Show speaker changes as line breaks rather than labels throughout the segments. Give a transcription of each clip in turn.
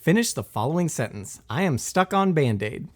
Finish the following sentence. I am stuck on Band-Aid.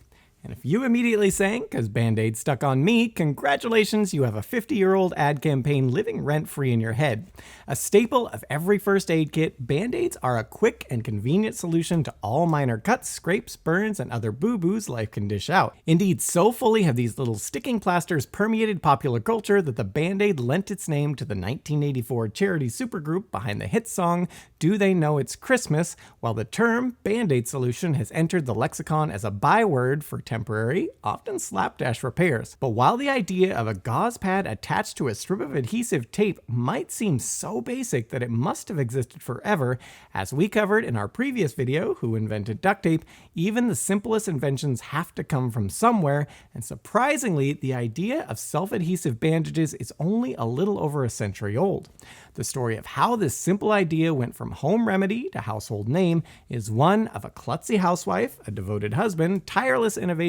And if you immediately sang, because Band-Aid stuck on me, congratulations, you have a 50-year-old ad campaign living rent-free in your head. A staple of every first aid kit, Band-Aids are a quick and convenient solution to all minor cuts, scrapes, burns, and other boo-boos life can dish out. Indeed, so fully have these little sticking plasters permeated popular culture that the Band-Aid lent its name to the 1984 charity supergroup behind the hit song, Do They Know It's Christmas, while the term Band-Aid solution has entered the lexicon as a byword for temporary, often slapdash repairs. But while the idea of a gauze pad attached to a strip of adhesive tape might seem so basic that it must have existed forever, as we covered in our previous video, Who Invented Duct Tape, even the simplest inventions have to come from somewhere, and surprisingly, the idea of self-adhesive bandages is only a little over a century old. The story of how this simple idea went from home remedy to household name is one of a klutzy housewife, a devoted husband, tireless innovation,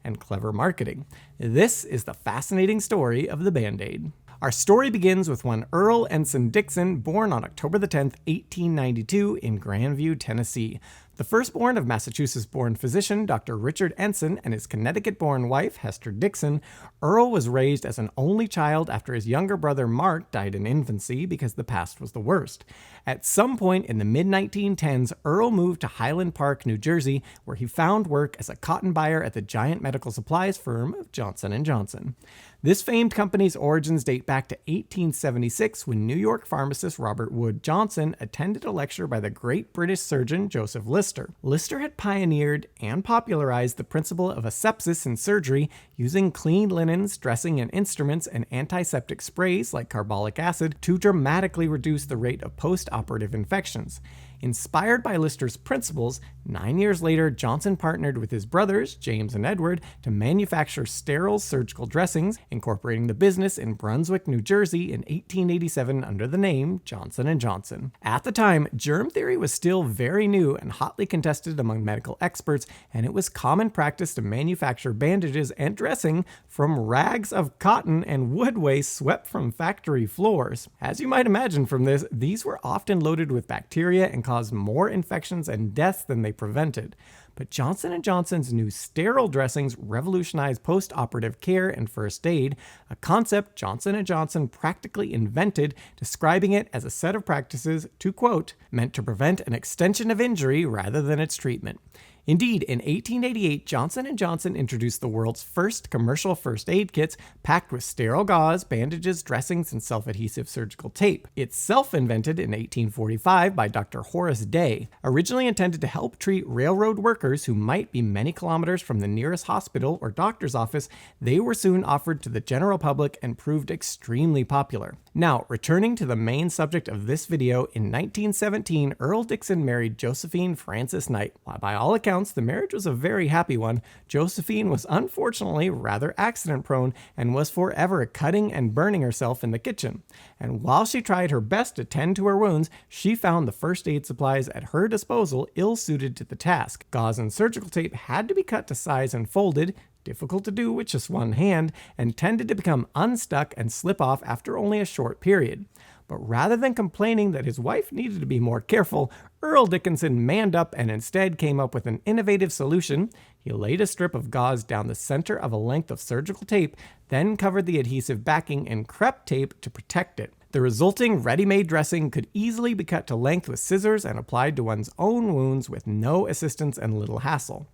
and clever marketing. This is the fascinating story of the Band-Aid. Our story begins with one Earl Ensign Dixon, born on October 10, 1892 in Grandview, Tennessee. The firstborn of Massachusetts-born physician Dr. Richard Ensign and his Connecticut-born wife Hester Dixon, Earl was raised as an only child after his younger brother Mark died in infancy because the past was the worst. At some point in the mid-1910s, Earl moved to Highland Park, New Jersey, where he found work as a cotton buyer at the giant medical supplies firm of Johnson & Johnson. This famed company's origins date back to 1876 when New York pharmacist Robert Wood Johnson attended a lecture by the great British surgeon Joseph Lister. Lister had pioneered and popularized the principle of asepsis in surgery using clean linens, dressing and instruments, and antiseptic sprays like carbolic acid to dramatically reduce the rate of post-operative infections. Inspired by Lister's principles, 9 years later, Johnson partnered with his brothers, James and Edward, to manufacture sterile surgical dressings, incorporating the business in Brunswick, New Jersey in 1887 under the name Johnson & Johnson. At the time, germ theory was still very new and hotly contested among medical experts, and it was common practice to manufacture bandages and dressing from rags of cotton and wood waste swept from factory floors. As you might imagine from this, these were often loaded with bacteria and caused more infections and deaths than they prevented. But Johnson & Johnson's new sterile dressings revolutionized post-operative care and first aid, a concept Johnson & Johnson practically invented, describing it as a set of practices, to quote, meant to prevent an extension of injury rather than its treatment. Indeed, in 1888, Johnson & Johnson introduced the world's first commercial first aid kits packed with sterile gauze, bandages, dressings, and self-adhesive surgical tape. Itself invented in 1845 by Dr. Horace Day, originally intended to help treat railroad workers who might be many kilometers from the nearest hospital or doctor's office, they were soon offered to the general public and proved extremely popular. Now, returning to the main subject of this video, in 1917, Earl Dixon married Josephine Frances Knight. By all accounts, the marriage was a very happy one. Josephine was unfortunately rather accident-prone and was forever cutting and burning herself in the kitchen. And while she tried her best to tend to her wounds, she found the first aid supplies at her disposal ill-suited to the task. Gauze and surgical tape had to be cut to size and folded, difficult to do with just one hand, and tended to become unstuck and slip off after only a short period. But rather than complaining that his wife needed to be more careful, Earl Dickinson manned up and instead came up with an innovative solution. He laid a strip of gauze down the center of a length of surgical tape, then covered the adhesive backing in crepe tape to protect it. The resulting ready-made dressing could easily be cut to length with scissors and applied to one's own wounds with no assistance and little hassle.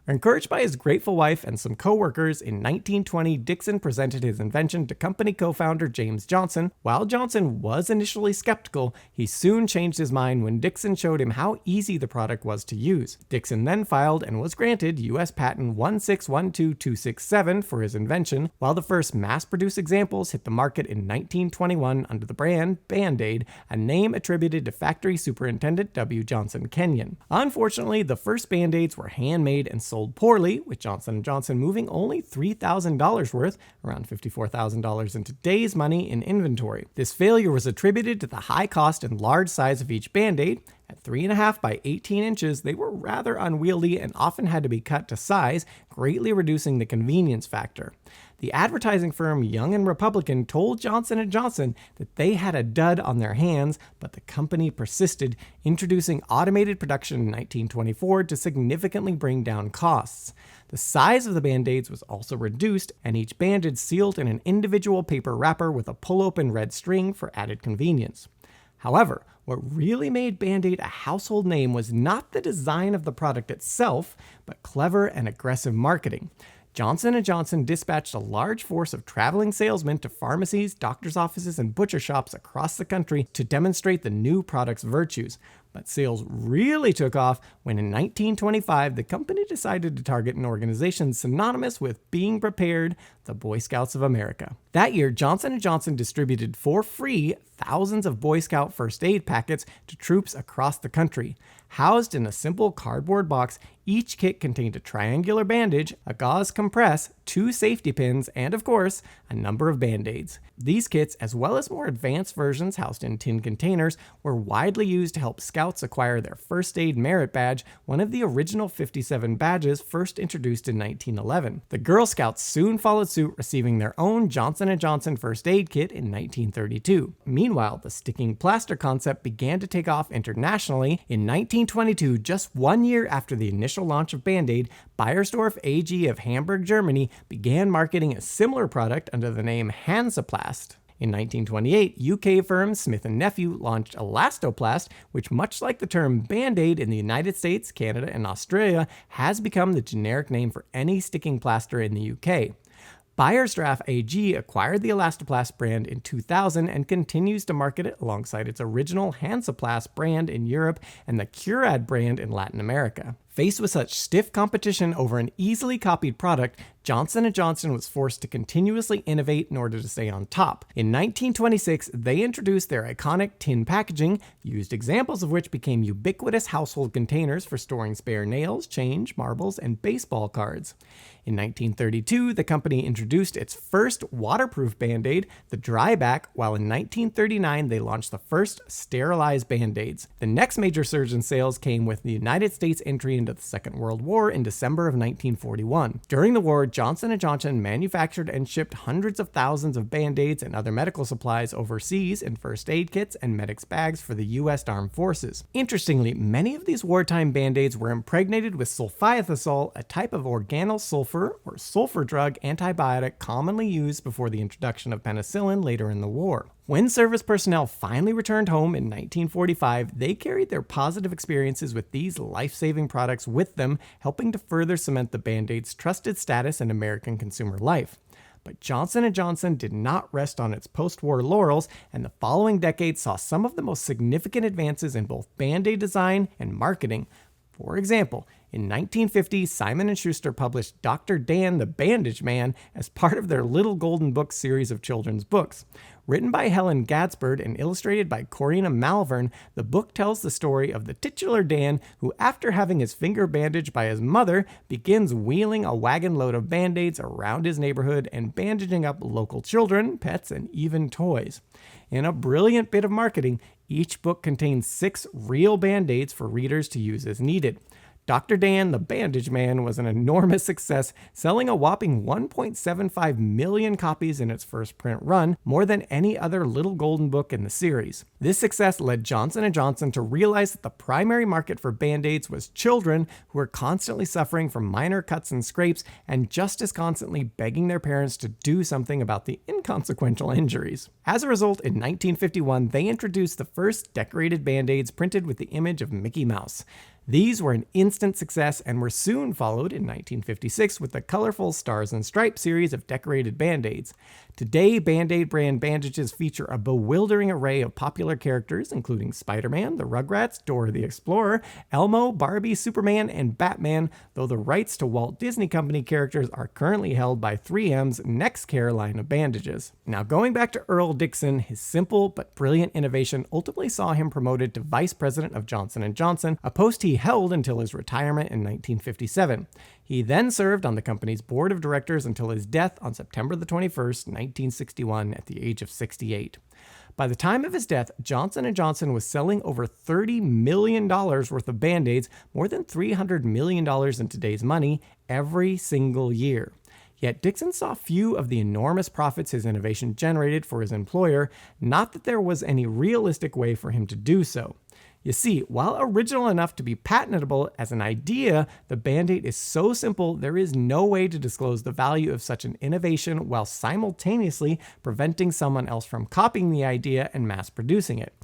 Encouraged by his grateful wife and some co-workers, in 1920, Dixon presented his invention to company co-founder James Johnson. While Johnson was initially skeptical, he soon changed his mind when Dixon showed him how easy the product was to use. Dixon then filed and was granted U.S. Patent 1612267 for his invention, while the first mass-produced examples hit the market in 1921 under the brand Band-Aid, a name attributed to factory superintendent W. Johnson Kenyon. Unfortunately, the first Band-Aids were handmade and sold poorly, with Johnson & Johnson moving only $3,000 worth, around $54,000 in today's money, in inventory. This failure was attributed to the high cost and large size of each Band-Aid. At 3.5 by 18 inches, they were rather unwieldy and often had to be cut to size, greatly reducing the convenience factor. The advertising firm Young & Republican told Johnson & Johnson that they had a dud on their hands, but the company persisted, introducing automated production in 1924 to significantly bring down costs. The size of the Band-Aids was also reduced, and each bandage sealed in an individual paper wrapper with a pull-open red string for added convenience. However, what really made Band-Aid a household name was not the design of the product itself, but clever and aggressive marketing. Johnson & Johnson dispatched a large force of traveling salesmen to pharmacies, doctors' offices, and butcher shops across the country to demonstrate the new product's virtues. But sales really took off when in 1925 the company decided to target an organization synonymous with being prepared, the Boy Scouts of America. That year, Johnson & Johnson distributed for free thousands of Boy Scout first aid packets to troops across the country. Housed in a simple cardboard box, each kit contained a triangular bandage, a gauze compress, 2 safety pins, and of course, a number of Band-Aids. These kits, as well as more advanced versions housed in tin containers, were widely used to help scouts acquire their first aid merit badge, one of the original 57 badges first introduced in 1911. The Girl Scouts soon followed suit, receiving their own Johnson & Johnson first aid kit in 1932. Meanwhile, the sticking plaster concept began to take off internationally. In 1922, just 1 year after the initial launch of Band-Aid, Beiersdorf AG of Hamburg, Germany, began marketing a similar product under the name Hansaplast. In 1928, UK firm Smith & Nephew launched Elastoplast, which, much like the term Band-Aid in the United States, Canada, and Australia, has become the generic name for any sticking plaster in the UK. Beiersdorf AG acquired the Elastoplast brand in 2000 and continues to market it alongside its original Hansaplast brand in Europe and the Curad brand in Latin America. Faced with such stiff competition over an easily copied product, Johnson & Johnson was forced to continuously innovate in order to stay on top. In 1926, they introduced their iconic tin packaging, used examples of which became ubiquitous household containers for storing spare nails, change, marbles, and baseball cards. In 1932, the company introduced its first waterproof Band-Aid, the Dryback, while in 1939 they launched the first sterilized Band-Aids. The next major surge in sales came with the United States entry into the Second World War in December of 1941. During the war, Johnson & Johnson manufactured and shipped hundreds of thousands of Band-Aids and other medical supplies overseas in first aid kits and medics bags for the U.S. Armed Forces. Interestingly, many of these wartime Band-Aids were impregnated with sulfaethazole, a type of organosulfur or sulfur drug antibiotic commonly used before the introduction of penicillin later in the war. When service personnel finally returned home in 1945, they carried their positive experiences with these life-saving products with them, helping to further cement the Band-Aid's trusted status in American consumer life. But Johnson & Johnson did not rest on its post-war laurels, and the following decade saw some of the most significant advances in both Band-Aid design and marketing. For example, in 1950, Simon & Schuster published Dr. Dan the Bandage Man as part of their Little Golden Book series of children's books. Written by Helen Gadsford and illustrated by Corina Malvern, the book tells the story of the titular Dan who, after having his finger bandaged by his mother, begins wheeling a wagon load of Band-Aids around his neighborhood and bandaging up local children, pets, and even toys. In a brilliant bit of marketing, each book contains 6 real Band-Aids for readers to use as needed. Dr. Dan the Bandage Man was an enormous success, selling a whopping 1.75 million copies in its first print run, more than any other Little Golden Book in the series. This success led Johnson & Johnson to realize that the primary market for Band-Aids was children who were constantly suffering from minor cuts and scrapes and just as constantly begging their parents to do something about the inconsequential injuries. As a result, in 1951, they introduced the first decorated Band-Aids printed with the image of Mickey Mouse. These were an instant success and were soon followed in 1956 with the colorful Stars and Stripes series of decorated Band-Aids. Today, Band-Aid brand bandages feature a bewildering array of popular characters, including Spider-Man, the Rugrats, Dora the Explorer, Elmo, Barbie, Superman, and Batman, though the rights to Walt Disney Company characters are currently held by 3M's NextCare line of bandages. Now, going back to Earl Dixon, his simple but brilliant innovation ultimately saw him promoted to Vice President of Johnson & Johnson, a post he held until his retirement in 1957. He then served on the company's board of directors until his death on September the 21st, 1961, at the age of 68. By the time of his death, Johnson & Johnson was selling over $30 million worth of Band-Aids, more than $300 million in today's money, every single year. Yet Dixon saw few of the enormous profits his innovation generated for his employer, not that there was any realistic way for him to do so. You see, while original enough to be patentable as an idea, the Band-Aid is so simple there is no way to disclose the value of such an innovation while simultaneously preventing someone else from copying the idea and mass producing it.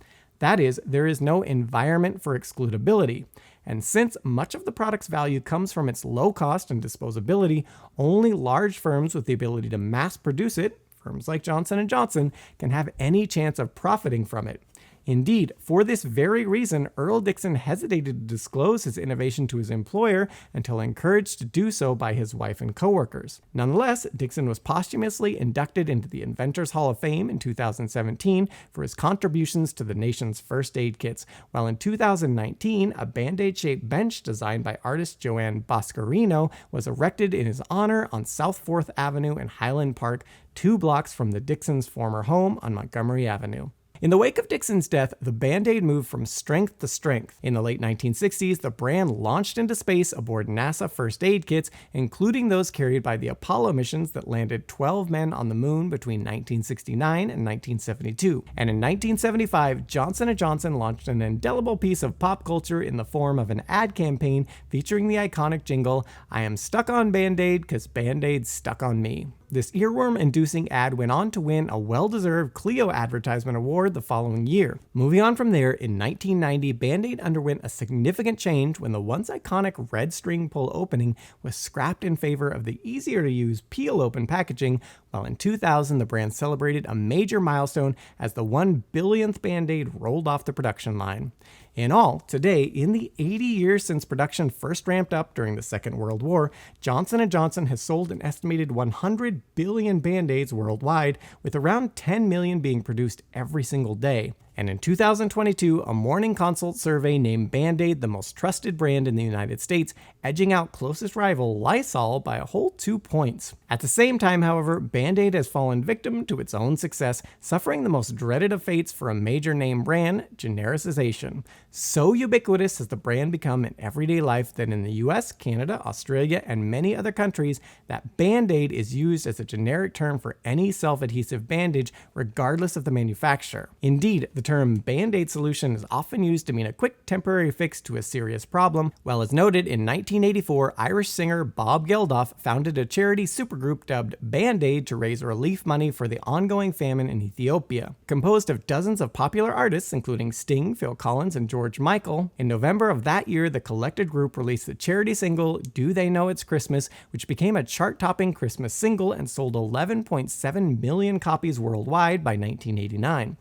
That is, there is no environment for excludability. And since much of the product's value comes from its low cost and disposability, only large firms with the ability to mass produce it, firms like Johnson & Johnson, can have any chance of profiting from it. Indeed, for this very reason, Earl Dixon hesitated to disclose his innovation to his employer until encouraged to do so by his wife and coworkers. Nonetheless, Dixon was posthumously inducted into the Inventors Hall of Fame in 2017 for his contributions to the nation's first aid kits, while in 2019, a Band-Aid-shaped bench designed by artist Joanne Boscarino was erected in his honor on South 4th Avenue in Highland Park, 2 blocks from the Dixons' former home on Montgomery Avenue. In the wake of Dixon's death, the Band-Aid moved from strength to strength. In the late 1960s, the brand launched into space aboard NASA first aid kits, including those carried by the Apollo missions that landed 12 men on the moon between 1969 and 1972. And in 1975, Johnson & Johnson launched an indelible piece of pop culture in the form of an ad campaign featuring the iconic jingle, "I am stuck on Band-Aid 'cause Band-Aid's stuck on me." This earworm-inducing ad went on to win a well-deserved Clio Advertisement Award the following year. Moving on from there, in 1990, Band-Aid underwent a significant change when the once iconic red string pull opening was scrapped in favor of the easier-to-use peel-open packaging, while in 2000, the brand celebrated a major milestone as the 1 billionth Band-Aid rolled off the production line. In all, today, in the 80 years since production first ramped up during the Second World War, Johnson & Johnson has sold an estimated 100 billion Band-Aids worldwide, with around 10 million being produced every single day. And in 2022, a Morning Consult survey named Band-Aid the most trusted brand in the United States, edging out closest rival Lysol by a whole 2 points. At the same time, however, Band-Aid has fallen victim to its own success, suffering the most dreaded of fates for a major name brand, genericization. So ubiquitous has the brand become in everyday life that in the US, Canada, Australia, and many other countries, that Band-Aid is used as a generic term for any self-adhesive bandage, regardless of the manufacturer. Indeed, the term Band-Aid solution is often used to mean a quick temporary fix to a serious problem. Well, as noted, in 1984, Irish singer Bob Geldof founded a charity supergroup dubbed Band-Aid to raise relief money for the ongoing famine in Ethiopia. Composed of dozens of popular artists, including Sting, Phil Collins, and George Michael, in November of that year, the collected group released the charity single Do They Know It's Christmas, which became a chart-topping Christmas single and sold 11.7 million copies worldwide by 1989.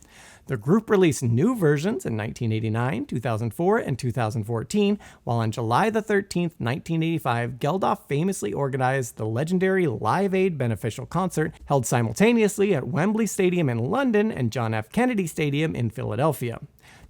The group released new versions in 1989, 2004, and 2014, while on July the 13th, 1985, Geldof famously organized the legendary Live Aid beneficial concert held simultaneously at Wembley Stadium in London and John F. Kennedy Stadium in Philadelphia.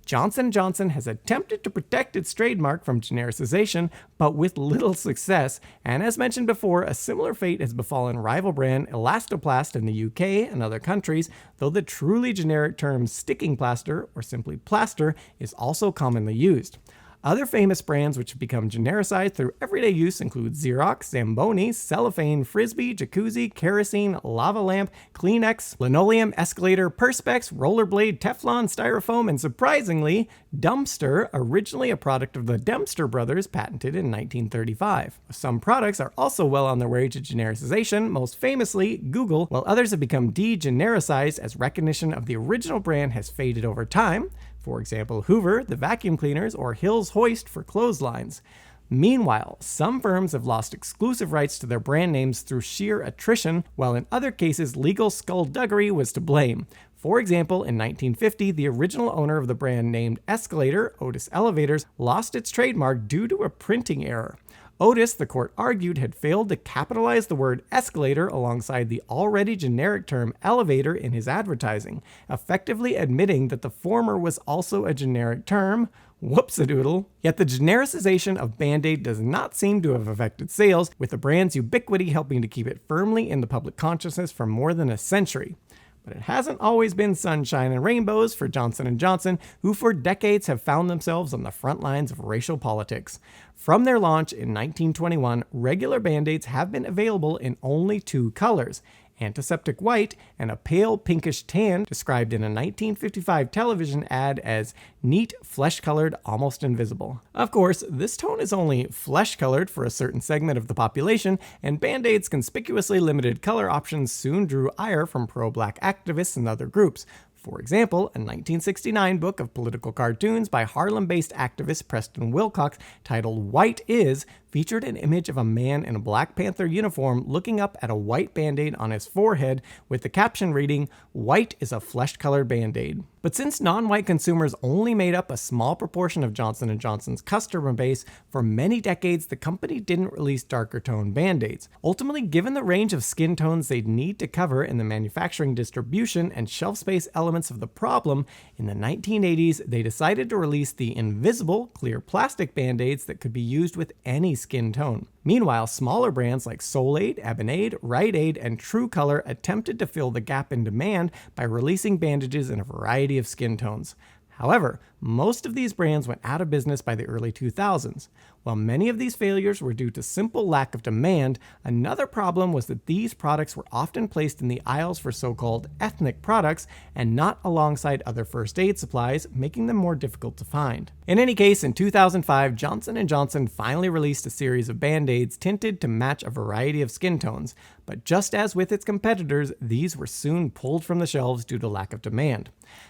Johnson & Johnson has attempted to protect its trademark from genericization, but with little success, and as mentioned before, a similar fate has befallen rival brand Elastoplast in the UK and other countries, though the truly generic term sticking plaster, or simply plaster, is also commonly used. Other famous brands which have become genericized through everyday use include Xerox, Zamboni, Cellophane, Frisbee, Jacuzzi, Kerosene, Lava Lamp, Kleenex, Linoleum, Escalator, Perspex, Rollerblade, Teflon, Styrofoam, and surprisingly, Dumpster, originally a product of the Dempster brothers, patented in 1935. Some products are also well on their way to genericization, most famously Google, while others have become de-genericized as recognition of the original brand has faded over time. For example, Hoover, the vacuum cleaners, or Hill's Hoist for clotheslines. Meanwhile, some firms have lost exclusive rights to their brand names through sheer attrition, while in other cases legal skullduggery was to blame. For example, in 1950, the original owner of the brand named Escalator, Otis Elevators, lost its trademark due to a printing error. Otis, the court argued, had failed to capitalize the word escalator alongside the already generic term elevator in his advertising, effectively admitting that the former was also a generic term. Whoops-a-doodle. Yet the genericization of Band-Aid does not seem to have affected sales, with the brand's ubiquity helping to keep it firmly in the public consciousness for more than a century. But it hasn't always been sunshine and rainbows for Johnson & Johnson, who for decades have found themselves on the front lines of racial politics. From their launch in 1921, regular Band-Aids have been available in only 2 colors, antiseptic white and a pale pinkish tan, described in a 1955 television ad as neat, flesh-colored, almost invisible. Of course, this tone is only flesh-colored for a certain segment of the population, and Band-Aid's conspicuously limited color options soon drew ire from pro-black activists and other groups. For example, a 1969 book of political cartoons by Harlem-based activist Preston Wilcox titled White Is featured an image of a man in a Black Panther uniform looking up at a white Band-Aid on his forehead with the caption reading, "White is a flesh-colored Band-Aid." But since non-white consumers only made up a small proportion of Johnson & Johnson's customer base, for many decades the company didn't release darker tone Band-Aids. Ultimately, given the range of skin tones they'd need to cover in the manufacturing, distribution, and shelf space elements of the problem, in the 1980s they decided to release the invisible, clear plastic Band-Aids that could be used with any skin tone. Meanwhile, smaller brands like Soul-Aid, Ebon-Aid, Rite-Aid, and True Color attempted to fill the gap in demand by releasing bandages in a variety of skin tones. However, most of these brands went out of business by the early 2000s. While many of these failures were due to simple lack of demand, another problem was that these products were often placed in the aisles for so-called ethnic products and not alongside other first aid supplies, making them more difficult to find. In any case, in 2005, Johnson & Johnson finally released a series of Band-Aids tinted to match a variety of skin tones, but just as with its competitors, these were soon pulled from the shelves due to lack of demand.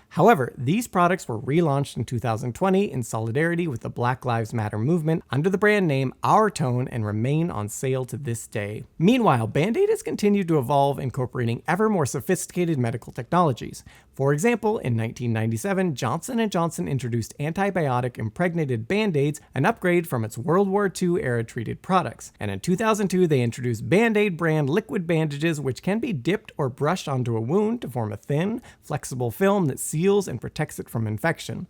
However, these products were relaunched in 2020 in solidarity with the Black Lives Matter movement under the brand name Our Tone and remain on sale to this day. Meanwhile, Band-Aid has continued to evolve, incorporating ever more sophisticated medical technologies. For example, in 1997, Johnson & Johnson introduced antibiotic impregnated Band-Aids, an upgrade from its World War II era treated products. And in 2002, they introduced Band-Aid brand liquid bandages, which can be dipped or brushed onto a wound to form a thin, flexible film that seals and protects it from infection.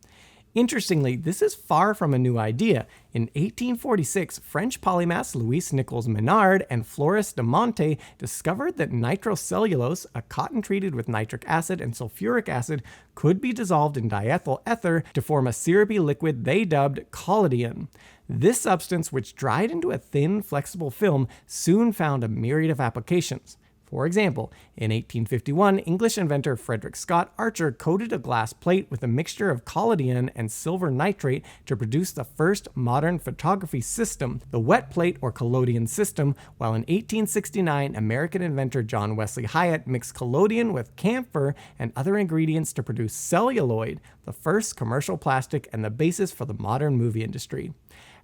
Interestingly, this is far from a new idea. In 1846, French polymaths Louis Nicolas Menard and Floris de Monte discovered that nitrocellulose, a cotton treated with nitric acid and sulfuric acid, could be dissolved in diethyl ether to form a syrupy liquid they dubbed collodion. This substance, which dried into a thin, flexible film, soon found a myriad of applications. For example, in 1851, English inventor Frederick Scott Archer coated a glass plate with a mixture of collodion and silver nitrate to produce the first modern photography system, the wet plate or collodion system, while in 1869, American inventor John Wesley Hyatt mixed collodion with camphor and other ingredients to produce celluloid, the first commercial plastic and the basis for the modern movie industry.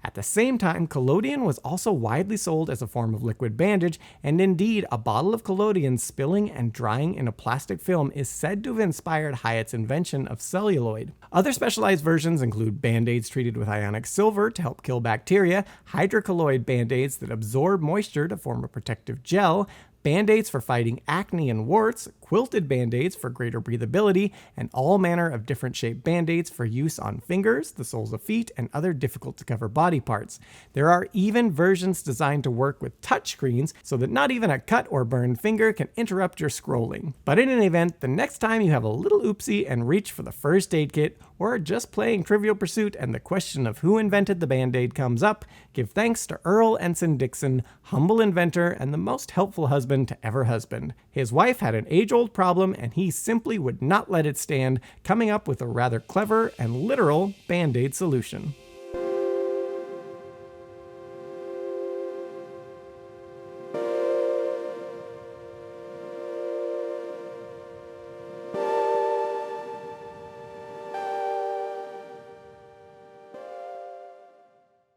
At the same time, collodion was also widely sold as a form of liquid bandage, and indeed, a bottle of collodion spilling and drying in a plastic film is said to have inspired Hyatt's invention of celluloid. Other specialized versions include Band-Aids treated with ionic silver to help kill bacteria, hydrocolloid Band-Aids that absorb moisture to form a protective gel, Band-Aids for fighting acne and warts, quilted Band-Aids for greater breathability, and all manner of different shaped Band-Aids for use on fingers, the soles of feet, and other difficult to cover body parts. There are even versions designed to work with touchscreens so that not even a cut or burned finger can interrupt your scrolling. But in any event, the next time you have a little oopsie and reach for the first aid kit, or are just playing Trivial Pursuit and the question of who invented the Band-Aid comes up, give thanks to Earl Ensign Dixon, humble inventor and the most helpful husband to ever husband. His wife had an age-old problem and he simply would not let it stand, coming up with a rather clever and literal Band-Aid solution.